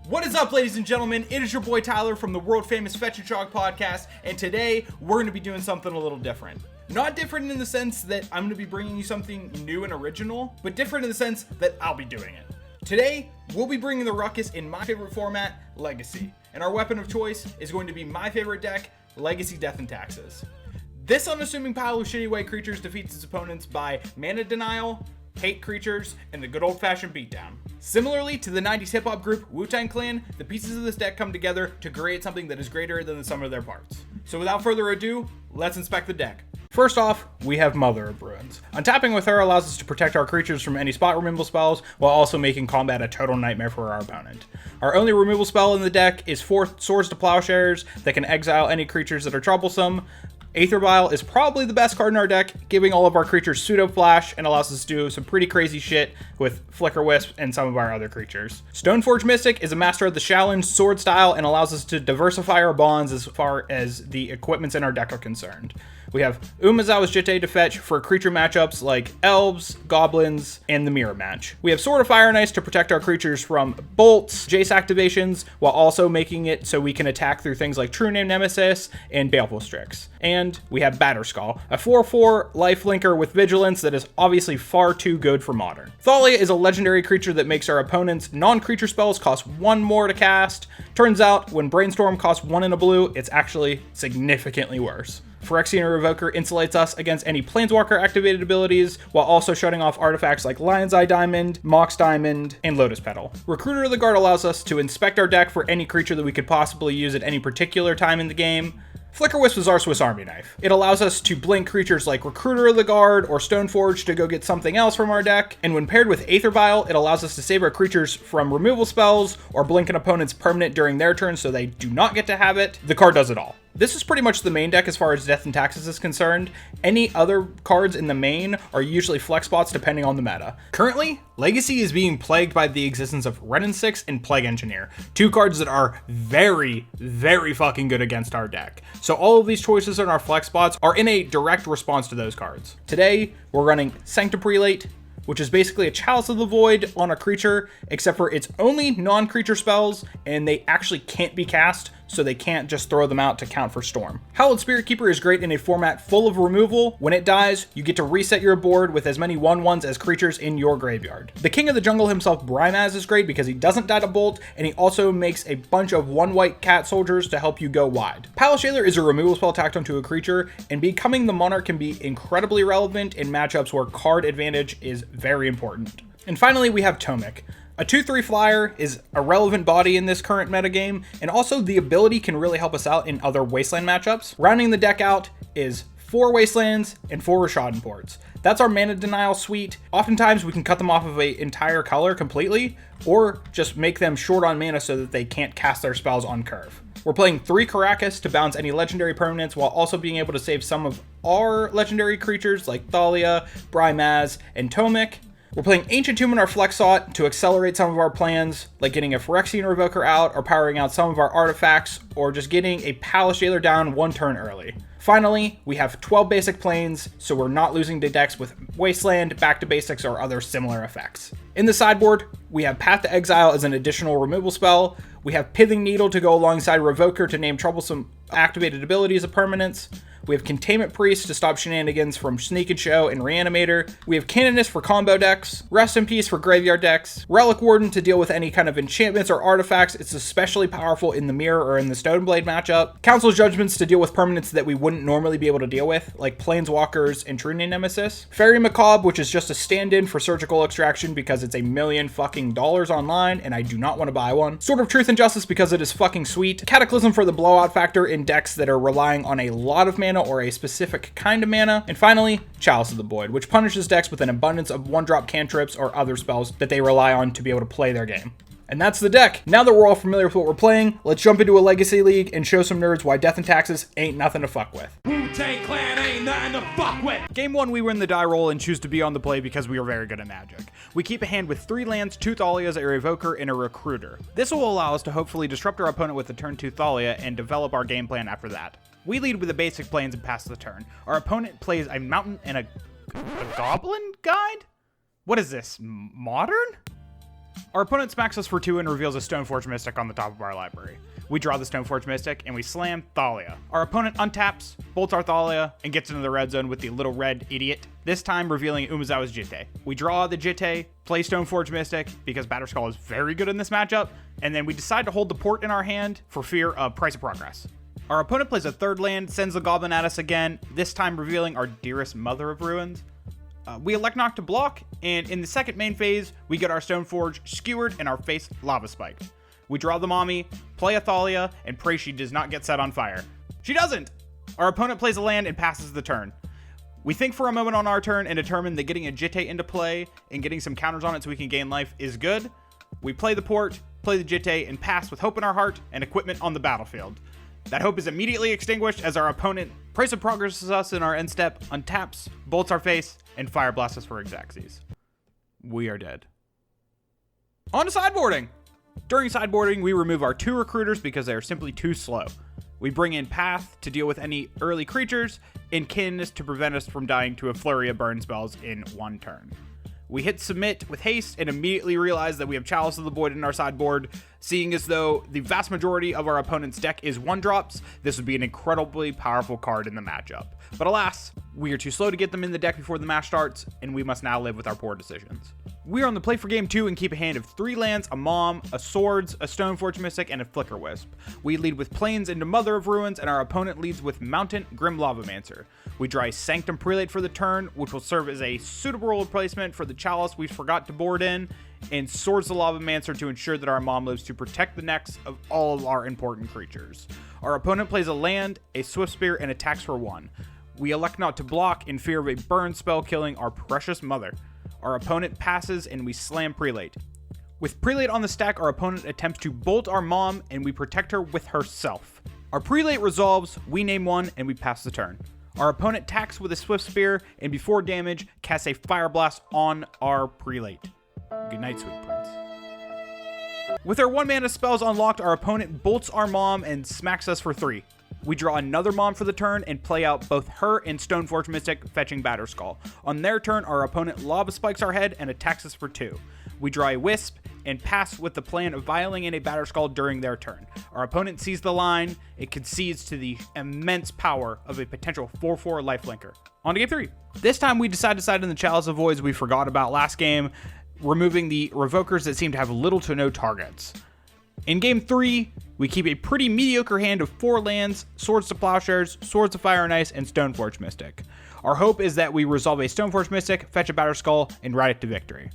What is up, ladies and gentlemen? It is your boy Tyler from the world famous Fetch Shock podcast, and today we're going to be doing something a little different. Not different in the sense that I'm going to be bringing you something new and original, but different in the sense that I'll be doing it. Today, we'll be bringing the Ruckus in my favorite format, Legacy, and our weapon of choice is going to be my favorite deck, Legacy Death and Taxes. This unassuming pile of shitty white creatures defeats its opponents by mana denial, hate creatures, and the good old-fashioned beatdown. Similarly to the 90s hip-hop group Wu-Tang Clan, the pieces of this deck come together to create something that is greater than the sum of their parts. So without further ado, let's inspect the deck. First off, we have Mother of Ruins. Untapping with her allows us to protect our creatures from any spot removal spells, while also making combat a total nightmare for our opponent. Our only removal spell in the deck is 4 Swords to Plowshares that can exile any creatures that are troublesome. Aether Vial is probably the best card in our deck, giving all of our creatures pseudo flash and allows us to do some pretty crazy shit with Flicker Wisp and some of our other creatures. Stoneforge Mystic is a master of the challenge sword style and allows us to diversify our bonds as far as the equipments in our deck are concerned. We have Umezawa's Jitte to fetch for creature matchups like Elves, Goblins, and the Mirror match. We have Sword of Fire and Ice to protect our creatures from bolts, Jace activations, while also making it so we can attack through things like True Name Nemesis and Baleful Strix. And we have Batterskull, a 4/4 lifelinker with vigilance that is obviously far too good for Modern. Thalia is a legendary creature that makes our opponent's non-creature spells cost 1 more to cast. Turns out, when Brainstorm costs 1 in a blue, it's actually significantly worse. Phyrexian Revoker insulates us against any Planeswalker activated abilities, while also shutting off artifacts like Lion's Eye Diamond, Mox Diamond, and Lotus Petal. Recruiter of the Guard allows us to inspect our deck for any creature that we could possibly use at any particular time in the game. Flicker Wisp is our Swiss Army knife. It allows us to blink creatures like Recruiter of the Guard or Stoneforge to go get something else from our deck, and when paired with Aether Vial, it allows us to save our creatures from removal spells or blink an opponent's permanent during their turn so they do not get to have it. The card does it all. This is pretty much the main deck as far as Death and Taxes is concerned. Any other cards in the main are usually flex spots depending on the meta. Currently, Legacy is being plagued by the existence of Wrenn and 6 and Plague Engineer, 2 cards that are very, very fucking good against our deck. So all of these choices in our flex spots are in a direct response to those cards. Today, we're running Sanctum Prelate, which is basically a Chalice of the Void on a creature, except for it's only non-creature spells, and they actually can't be cast, so they can't just throw them out to count for Storm. Hallowed Spirit Keeper is great in a format full of removal. When it dies, you get to reset your board with as many 1/1s as creatures in your graveyard. The King of the Jungle himself, Brimaz, is great because he doesn't die to Bolt, and he also makes a bunch of 1-white cat soldiers to help you go wide. Palace Jailer is a removal spell tacked onto a creature, and becoming the Monarch can be incredibly relevant in matchups where card advantage is very important. And finally, we have Tomic. A 2/3 flyer is a relevant body in this current metagame, and also the ability can really help us out in other Wasteland matchups. Rounding the deck out is 4 Wastelands and 4 Rishadan boards. That's our mana denial suite. Oftentimes we can cut them off of an entire color completely, or just make them short on mana so that they can't cast their spells on curve. We're playing 3 RUCKUS to bounce any legendary permanents while also being able to save some of our legendary creatures like Thalia, Brimaz, and Tomic. We're playing Ancient Tomb in our flex slot to accelerate some of our plans, like getting a Phyrexian Revoker out or powering out some of our artifacts, or just getting a Palace Jailer down 1 turn early. Finally, we have 12 basic planes, so we're not losing to decks with Wasteland, Back to Basics, or other similar effects. In the sideboard, we have Path to Exile as an additional removal spell. We have Pithing Needle to go alongside Revoker to name troublesome activated abilities of permanents. We have Containment Priest to stop shenanigans from Sneak and Show and Reanimator. We have Canonist for combo decks, Rest in Peace for graveyard decks, Relic Warden to deal with any kind of enchantments or artifacts. It's especially powerful in the Mirror or in the Stoneblade matchup. Council's Judgments to deal with permanents that we wouldn't normally be able to deal with, like Planeswalkers and True Name Nemesis. Fairy Macabre, which is just a stand-in for Surgical Extraction because it's $1 million fucking online and I do not want to buy one. Sword of Truth and Justice because it is fucking sweet. Cataclysm for the blowout factor in decks that are relying on a lot of mana or a specific kind of mana. And finally, Chalice of the Void, which punishes decks with an abundance of 1-drop cantrips or other spells that they rely on to be able to play their game. And that's the deck. Now that we're all familiar with what we're playing, let's jump into a Legacy League and show some nerds why Death and Taxes ain't nothing to fuck with. Wu-Tang Clan ain't nothing to fuck with. Game 1, we win the die roll and choose to be on the play because we are very good at Magic. We keep a hand with 3 lands, 2 Thalias, a Revoker, and a Recruiter. This will allow us to hopefully disrupt our opponent with a turn 2 Thalia and develop our game plan after that. We lead with the basic planes and pass the turn. Our opponent plays a Mountain and a Goblin Guide? What is this, Modern? Our opponent smacks us for 2 and reveals a Stoneforge Mystic on the top of our library. We draw the Stoneforge Mystic and we slam Thalia. Our opponent untaps, bolts our Thalia, and gets into the red zone with the little red idiot, this time revealing Umezawa's Jitte. We draw the Jitte, play Stoneforge Mystic because Batterskull is very good in this matchup, and then we decide to hold the port in our hand for fear of Price of Progress. Our opponent plays a 3rd land, sends the Goblin at us again, this time revealing our dearest Mother of Ruins. We elect not to block, and in the second main phase, we get our Stoneforge skewered and our face lava spiked. We draw the mommy, play a Thalia, and pray she does not get set on fire. She doesn't! Our opponent plays a land and passes the turn. We think for a moment on our turn and determine that getting a Jitte into play and getting some counters on it so we can gain life is good. We play the port, play the Jitte, and pass with hope in our heart and equipment on the battlefield. That hope is immediately extinguished as our opponent Price of Progresses us in our end step, untaps, bolts our face, and fire blasts us for Xaxes. We are dead. On to sideboarding! During sideboarding, we remove our 2 recruiters because they are simply too slow. We bring in Path to deal with any early creatures, and Kin to prevent us from dying to a flurry of burn spells in 1 turn. We hit submit with haste and immediately realize that we have Chalice of the Void in our sideboard. Seeing as though the vast majority of our opponent's deck is 1-drops, this would be an incredibly powerful card in the matchup. But alas, we are too slow to get them in the deck before the match starts, and we must now live with our poor decisions. We are on the play for game 2 and keep a hand of 3 lands, a Mom, a Swords, a Stoneforge Mystic, and a Flicker Wisp. We lead with Plains into Mother of Ruins, and our opponent leads with Mountain, Grim Lavamancer. We draw a Sanctum Prelate for the turn, which will serve as a suitable replacement for the Chalice we forgot to board in, and Swords the Lavamancer to ensure that our Mom lives to protect the necks of all of our important creatures. Our opponent plays a land, a Swift Spear, and attacks for 1. We elect not to block in fear of a burn spell killing our precious Mother. Our opponent passes and we slam Prelate. With Prelate on the stack, our opponent attempts to bolt our Mom and we protect her with herself. Our Prelate resolves, we name 1, and we pass the turn. Our opponent attacks with a Swift Spear and before damage, casts a Fire Blast on our Prelate. Good night, sweet prince. With our 1-mana spells unlocked, our opponent bolts our Mom and smacks us for 3. We draw another Mom for the turn and play out both her and Stoneforge Mystic, fetching Batterskull. On their turn, our opponent Lava Spikes our head and attacks us for 2. We draw a Wisp and pass with the plan of vialing in a Batterskull during their turn. Our opponent sees the line, it concedes to the immense power of a potential 4/4 lifelinker. On to game 3. This time we decide in the Chalice of Voids we forgot about last game, removing the Revokers that seem to have little to no targets. In game 3, we keep a pretty mediocre hand of 4 lands, Swords to Plowshares, Swords to Fire and Ice, and Stoneforge Mystic. Our hope is that we resolve a Stoneforge Mystic, fetch a Batterskull, and ride it to victory.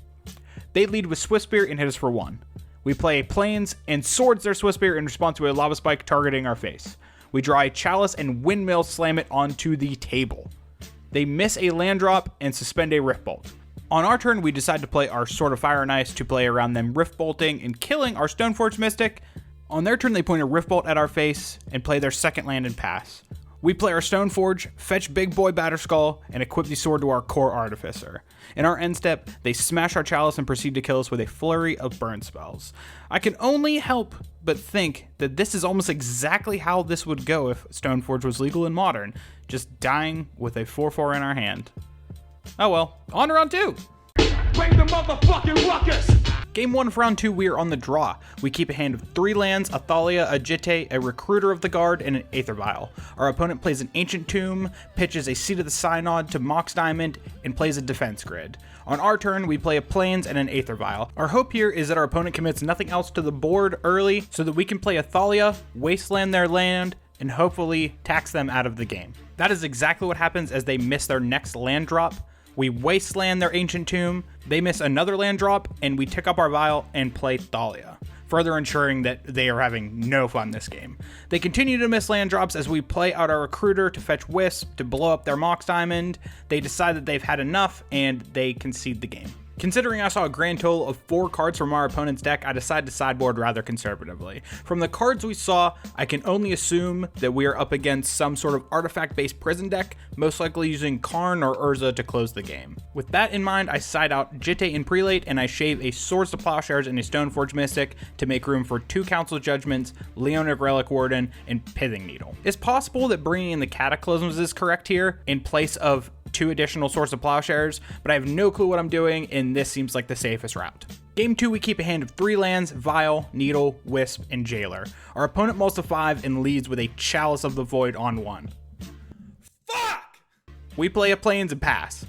They lead with Swift Spear and hit us for 1. We play a Plains and Swords their Swift Spear in response to a Lava Spike targeting our face. We draw a Chalice and Windmill slam it onto the table. They miss a land drop and suspend a Rift Bolt. On our turn, we decide to play our Sword of Fire and Ice to play around them Rift Bolting and killing our Stoneforge Mystic. On their turn, they point a Rift Bolt at our face and play their 2nd land and pass. We play our Stoneforge, fetch Big Boy Batterskull, and equip the sword to our Core Artificer. In our end step, they smash our Chalice and proceed to kill us with a flurry of burn spells. I can only help but think that this is almost exactly how this would go if Stoneforge was legal in Modern, just dying with a 4/4 in our hand. Oh well, on to round 2! Bring the motherfucking ruckus! Game 1 of round 2, we are on the draw. We keep a hand of 3 lands, a Thalia, a Jitte, a Recruiter of the Guard, and an Aether Vial. Our opponent plays an Ancient Tomb, pitches a Seat of the Synod to Mox Diamond, and plays a Defense Grid. On our turn, we play a Plains and an Aether Vial. Our hope here is that our opponent commits nothing else to the board early, so that we can play a Thalia, wasteland their land, and hopefully tax them out of the game. That is exactly what happens as they miss their next land drop. We wasteland their Ancient Tomb, they miss another land drop, and we tick up our Vial and play Thalia, further ensuring that they are having no fun this game. They continue to miss land drops as we play out our Recruiter to fetch Wisp to blow up their Mox Diamond. They decide that they've had enough, and they concede the game. Considering I saw a grand total of 4 cards from our opponent's deck, I decided to sideboard rather conservatively. From the cards we saw, I can only assume that we are up against some sort of artifact-based prison deck, most likely using Karn or Urza to close the game. With that in mind, I side out Jitte and Prelate, and I shave a Swords to Plowshares and a Stoneforge Mystic to make room for 2 Council Judgments, Leonic Relic Warden, and Pithing Needle. It's possible that bringing in the Cataclysms is correct here, in place of 2 additional Swords of Plowshares, but I have no clue what I'm doing, and this seems like the safest route. Game 2, we keep a hand of 3 lands, Vial, Needle, Wisp, and Jailer. Our opponent mulls to 5 and leads with a Chalice of the Void on 1. Fuck! We play a Plains and pass.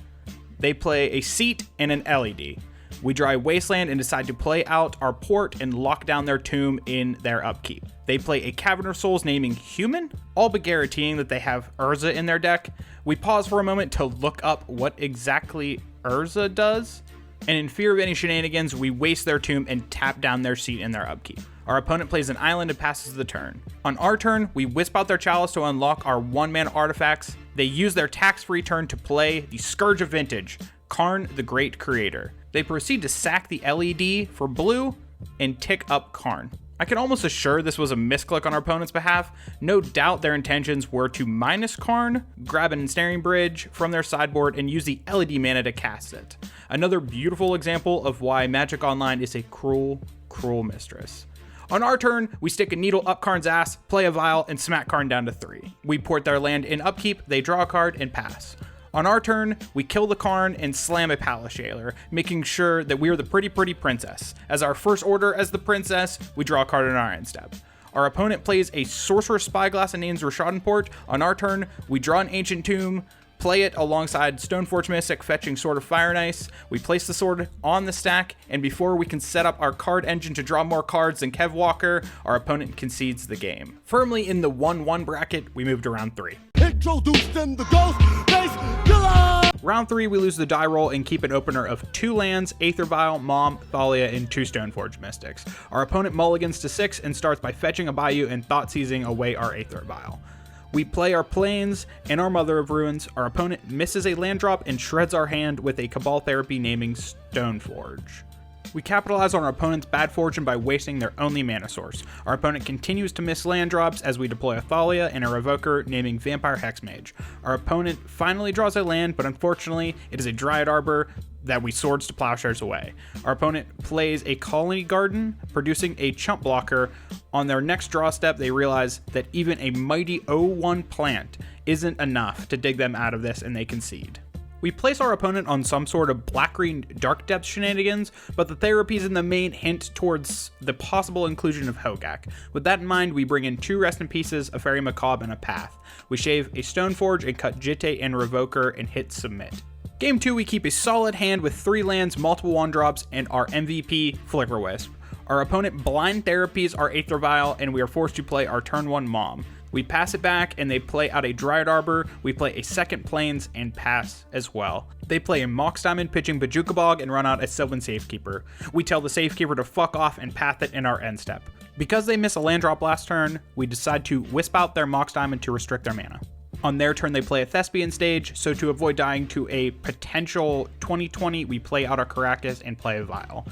They play a Seat and an LED. We draw a Wasteland and decide to play out our port and lock down their tomb in their upkeep. They play a Cavern of Souls naming Human, all but guaranteeing that they have Urza in their deck. We pause for a moment to look up what exactly Urza does, and in fear of any shenanigans, we waste their tomb and tap down their Seat in their upkeep. Our opponent plays an island and passes the turn. On our turn, we wisp out their Chalice to unlock our 1-mana artifacts. They use their tax-free turn to play the Scourge of Vintage, Karn the Great Creator. They proceed to sack the LED for blue and tick up Karn. I can almost assure this was a misclick on our opponent's behalf. No doubt their intentions were to minus Karn, grab an ensnaring bridge from their sideboard, and use the LED mana to cast it. Another beautiful example of why Magic Online is a cruel, cruel mistress. On our turn, we stick a needle up Karn's ass, play a Vial, and smack Karn down to 3. We port their land in upkeep, they draw a card, and pass. On our turn, we kill the Karn and slam a Palace Jailer, making sure that we are the pretty princess. As our first order as the princess, we draw a card in our end step. Our opponent plays a Sorcerer's Spyglass and names Rishadenport. On our turn, we draw an Ancient Tomb, play it alongside Stoneforge Mystic, fetching Sword of Fire and Ice. We place the sword on the stack, and before we can set up our card engine to draw more cards than Kev Walker, our opponent concedes the game. Firmly in the 1-1 bracket, we moved to round 3. Introduced in the ghost face killer. Round 3, we lose the die roll and keep an opener of 2 lands, Aether Vial, Mom, Thalia, and 2 Stoneforge Mystics. Our opponent mulligans to 6 and starts by fetching a Bayou and Thought-Seizing away our Aether Vial. We play our Plains and our Mother of Ruins. Our opponent misses a land drop and shreds our hand with a Cabal Therapy naming Stoneforge. We capitalize on our opponent's bad fortune by wasting their only mana source. Our opponent continues to miss land drops as we deploy a Thalia and a Revoker naming Vampire Hexmage. Our opponent finally draws a land, but unfortunately, it is a Dryad Arbor that we Swords to Plowshares away. Our opponent plays a Colony Garden, producing a chump blocker. On their next draw step, they realize that even a mighty 0-1 plant isn't enough to dig them out of this, and they concede. We place our opponent on some sort of black-green Dark Depths shenanigans, but the therapies in the main hint towards the possible inclusion of Hogak. With that in mind, we bring in 2 Rest in Pieces, a Fairy Macabre, and a Path. We shave a Stoneforge and cut Jitte and Revoker and hit Submit. Game 2, we keep a solid hand with 3 lands, multiple 1-drops, and our MVP, Flicker Wisp. Our opponent blind therapies our Aether Vial, and we are forced to play our turn 1 Mom. We pass it back, and they play out a Dryad Arbor. We play a second Plains and pass as well. They play a Mox Diamond pitching Bajuka Bog and run out a Sylvan Safekeeper. We tell the Safekeeper to fuck off and path it in our end step. Because they miss a land drop last turn, we decide to wisp out their Mox Diamond to restrict their mana. On their turn, they play a Thespian Stage, so to avoid dying to a potential 2020, we play out our Caracas and play a Vial.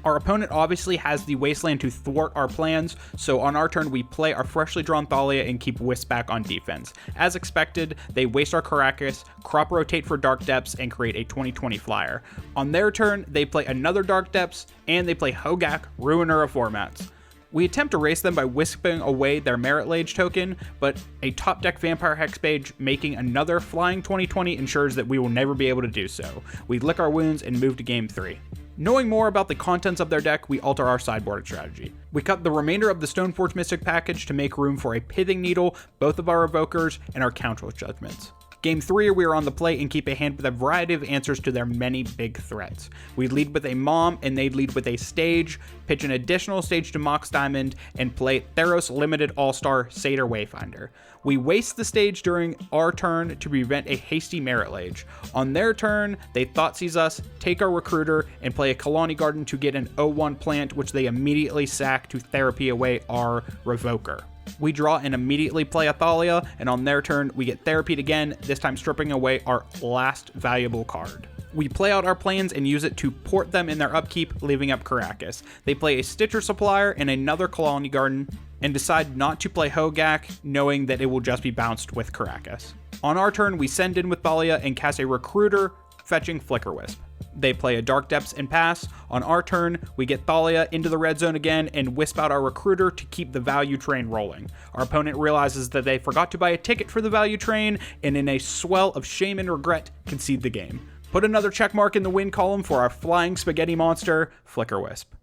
Our opponent obviously has the Wasteland to thwart our plans, so on our turn we play our freshly drawn Thalia and keep Wisp back on defense. As expected, they waste our Caracas, crop rotate for Dark Depths, and create a 2020 flyer. On their turn, they play another Dark Depths, and they play Hogak, Ruiner of Formats. We attempt to race them by wisping away their Merit Lage token, but a top deck Vampire Hexmage making another flying 2020 ensures that we will never be able to do so. We lick our wounds and move to game 3. Knowing more about the contents of their deck, we alter our sideboard strategy. We cut the remainder of the Stoneforge Mystic package to make room for a Pithing Needle, both of our Evokers, and our Counterless Judgments. Game 3, we are on the play and keep a hand with a variety of answers to their many big threats. We lead with a Mom, and they lead with a Stage, pitch an additional Stage to Mox Diamond, and play Theros Limited All-Star Satyr Wayfinder. We waste the Stage during our turn to prevent a hasty Merit Lage. On their turn, they Thoughtseize us, take our Recruiter, and play a Colony Garden to get an 0-1 plant, which they immediately sack to therapy away our Revoker. We draw and immediately play a Thalia, and on their turn, we get therapied again, this time stripping away our last valuable card. We play out our plans and use it to port them in their upkeep, leaving up Caracas. They play a Stitcher Supplier and another Colony Garden, and decide not to play Hogak, knowing that it will just be bounced with Caracas. On our turn, we send in with Thalia and cast a Recruiter, fetching Flicker Wisp. They play a Dark Depths and pass. On our turn, we get Thalia into the red zone again and wisp out our Recruiter to keep the value train rolling. Our opponent realizes that they forgot to buy a ticket for the value train, and in a swell of shame and regret, concede the game. Put another check mark in the win column for our flying spaghetti monster, Flicker Wisp.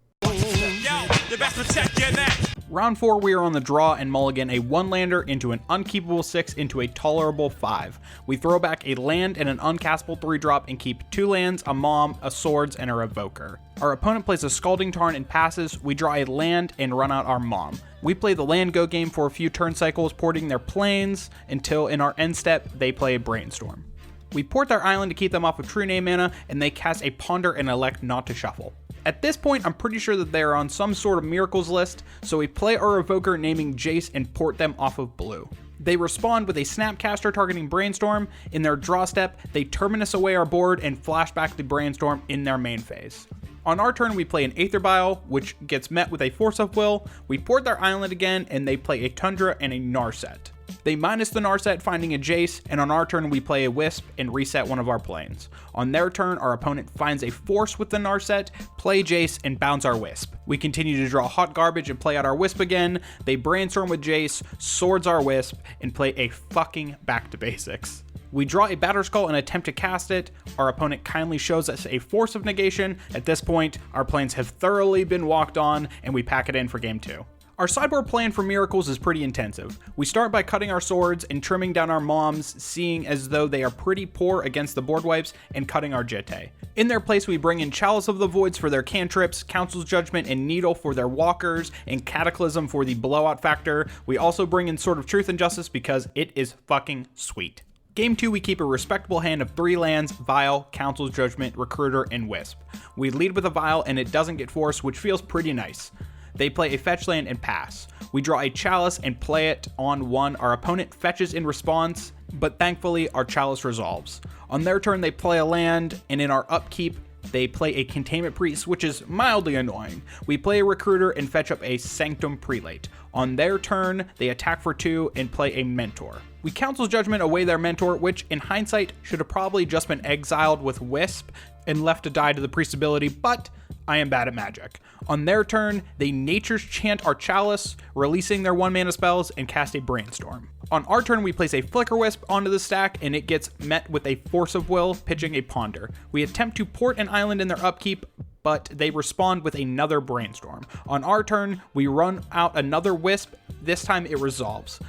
Round 4, we are on the draw and mulligan a 1-lander into an unkeepable 6 into a tolerable 5. We throw back a land and an uncastable 3-drop and keep 2 lands, a Mom, a Swords, and a Revoker. Our opponent plays a Scalding Tarn and passes. We draw a land and run out our Mom. We play the land go game for a few turn cycles, porting their planes until in our end step they play a Brainstorm. We port their island to keep them off of True Name mana, and they cast a Ponder and elect not to shuffle. At this point, I'm pretty sure that they are on some sort of Miracles list, so we play our Revoker naming Jace and port them off of blue. They respond with a Snapcaster targeting Brainstorm. In their draw step, they Terminus away our board and flashback the Brainstorm in their main phase. On our turn, we play an Aether Vial, which gets met with a Force of Will. We port their island again, and they play a Tundra and a Narset. They minus the Narset, finding a Jace, and on our turn we play a Wisp and reset one of our planes. On their turn, our opponent finds a Force with the Narset, play Jace, and bounce our Wisp. We continue to draw hot garbage and play out our Wisp again. They Brainstorm with Jace, Swords our Wisp, and play a fucking back to basics. We draw a Batterskull and attempt to cast it. Our opponent kindly shows us a Force of Negation. At this point, our planes have thoroughly been walked on, and we pack it in for game 2. Our sideboard plan for Miracles is pretty intensive. We start by cutting our swords and trimming down our Moms, seeing as though they are pretty poor against the board wipes, and cutting our Jitte. In their place, we bring in Chalice of the Voids for their cantrips, Council's Judgment and Needle for their walkers, and Cataclysm for the blowout factor. We also bring in Sword of Truth and Justice because it is fucking sweet. Game 2, we keep a respectable hand of 3 lands, Vial, Council's Judgment, Recruiter, and Wisp. We lead with a Vial and it doesn't get forced, which feels pretty nice. They play a fetch land and pass. We draw a Chalice and play it on 1. Our opponent fetches in response, but thankfully our Chalice resolves. On their turn, they play a land, and in our upkeep, they play a Containment Priest, which is mildly annoying. We play a Recruiter and fetch up a Sanctum Prelate. On their turn, they attack for 2 and play a Mentor. We Council's Judgment away their Mentor, which in hindsight should have probably just been exiled with Wisp and left to die to the priest ability, but I am bad at Magic. On their turn, they Nature's Chant our Chalice, releasing their 1-mana spells, and cast a Brainstorm. On our turn, we place a Flicker Wisp onto the stack, and it gets met with a Force of Will, pitching a Ponder. We attempt to port an island in their upkeep, but they respond with another Brainstorm. On our turn, we run out another Wisp. This time it resolves.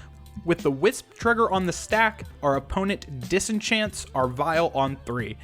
With the Wisp trigger on the stack, our opponent disenchants our Vial on 3.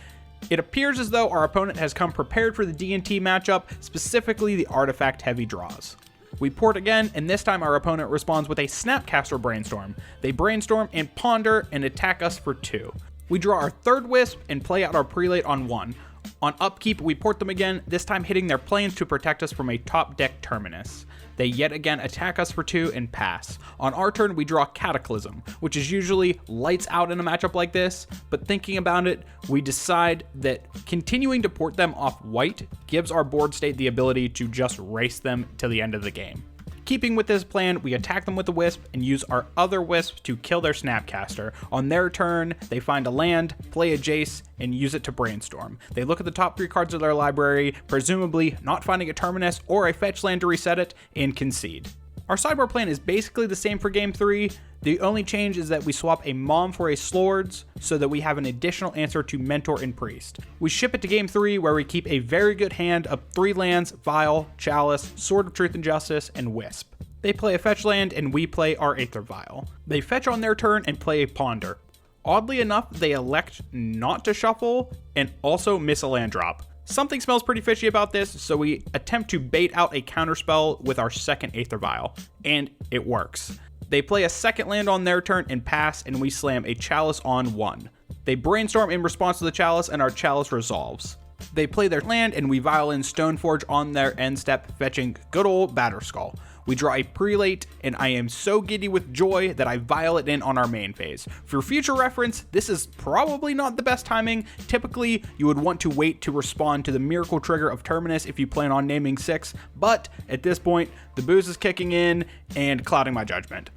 It appears as though our opponent has come prepared for the D&T matchup, specifically the artifact-heavy draws. We port again, and this time our opponent responds with a Snapcaster Brainstorm. They Brainstorm and Ponder and attack us for 2. We draw our third Wisp and play out our Prelate on 1. On upkeep, we port them again, this time hitting their planes to protect us from a top deck Terminus. They yet again attack us for 2 and pass. On our turn, we draw Cataclysm, which is usually lights out in a matchup like this, but thinking about it, we decide that continuing to port them off white gives our board state the ability to just race them to the end of the game. Keeping with this plan, we attack them with the Wisp and use our other Wisp to kill their Snapcaster. On their turn, they find a land, play a Jace, and use it to Brainstorm. They look at the top 3 cards of their library, presumably not finding a Terminus or a fetch land to reset it, and concede. Our sideboard plan is basically the same for game 3. The only change is that we swap a Mom for a Swords so that we have an additional answer to Mentor and Priest. We ship it to game 3 where we keep a very good hand of 3 lands, Vial, Chalice, Sword of Truth and Justice, and Wisp. They play a fetch land and we play our Aether Vial. They fetch on their turn and play a Ponder. Oddly enough, they elect not to shuffle and also miss a land drop. Something smells pretty fishy about this, so we attempt to bait out a counterspell with our second Aether Vial, and it works. They play a second land on their turn and pass, and we slam a Chalice on 1. They Brainstorm in response to the Chalice, and our Chalice resolves. They play their land, and we Vial in Stoneforge on their end step, fetching good old Batterskull. We draw a Prelate, and I am so giddy with joy that I Vial it in on our main phase. For future reference, this is probably not the best timing. Typically, you would want to wait to respond to the Miracle trigger of Terminus if you plan on naming 6, but at this point, the booze is kicking in and clouding my judgment.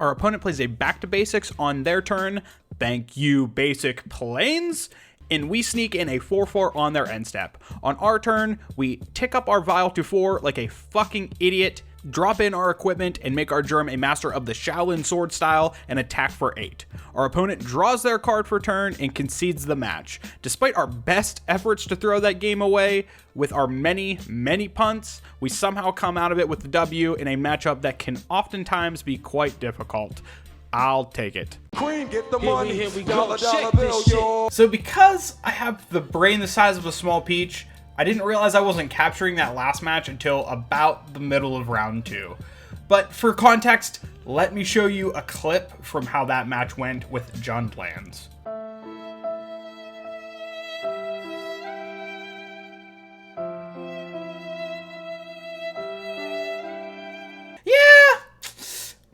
Our opponent plays a back to basics on their turn. Thank you, basic planes. and we sneak in a 4/4 on their end step. On our turn, we tick up our Vial to 4 like a fucking idiot, drop in our equipment, and make our Germ a master of the Shaolin sword style and attack for 8. Our opponent draws their card for turn and concedes the match. Despite our best efforts to throw that game away, with our many punts, we somehow come out of it with the W in a matchup that can oftentimes be quite difficult. I'll take it. Queen, get the money. Here we go. Dollar Check bill, this shit. yo. So because I have the brain the size of a small peach, I didn't realize I wasn't capturing that last match until about the middle of round 2. But for context, let me show you a clip from how that match went with Jund lands.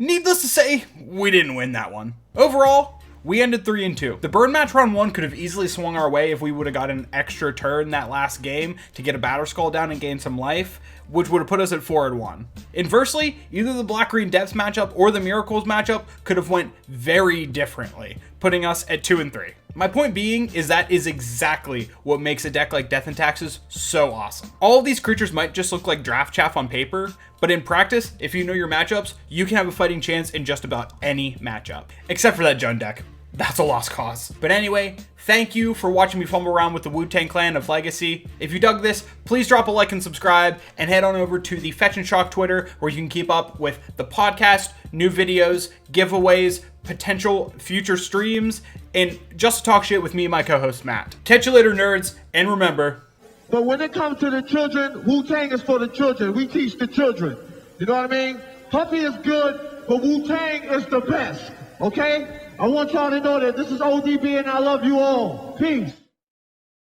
Needless to say, we didn't win that one. Overall, we ended 3-2. The burn match round 1 could have easily swung our way if we would have got an extra turn that last game to get a Battle Skull down and gain some life, which would have put us at 4-1. Inversely, either the Black-Green Depths matchup or the Miracles matchup could have went very differently, putting us at 2-3. My point being is that is exactly what makes a deck like Death and Taxes so awesome. All of these creatures might just look like draft chaff on paper, but in practice, if you know your matchups, you can have a fighting chance in just about any matchup. Except for that Jund deck. That's a lost cause. But anyway, thank you for watching me fumble around with the Wu-Tang Clan of Legacy. If you dug this, please drop a like and subscribe, and head on over to the Fetch and Shock Twitter, where you can keep up with the podcast, new videos, giveaways, potential future streams, and just talk shit with me and my co-host Matt. Catch you later, nerds, and remember, but when it comes to the children, Wu-Tang is for the children. We teach the children. You know what I mean? Puppy is good, but Wu-Tang is the best. Okay? I want y'all to know that this is ODB and I love you all. Peace.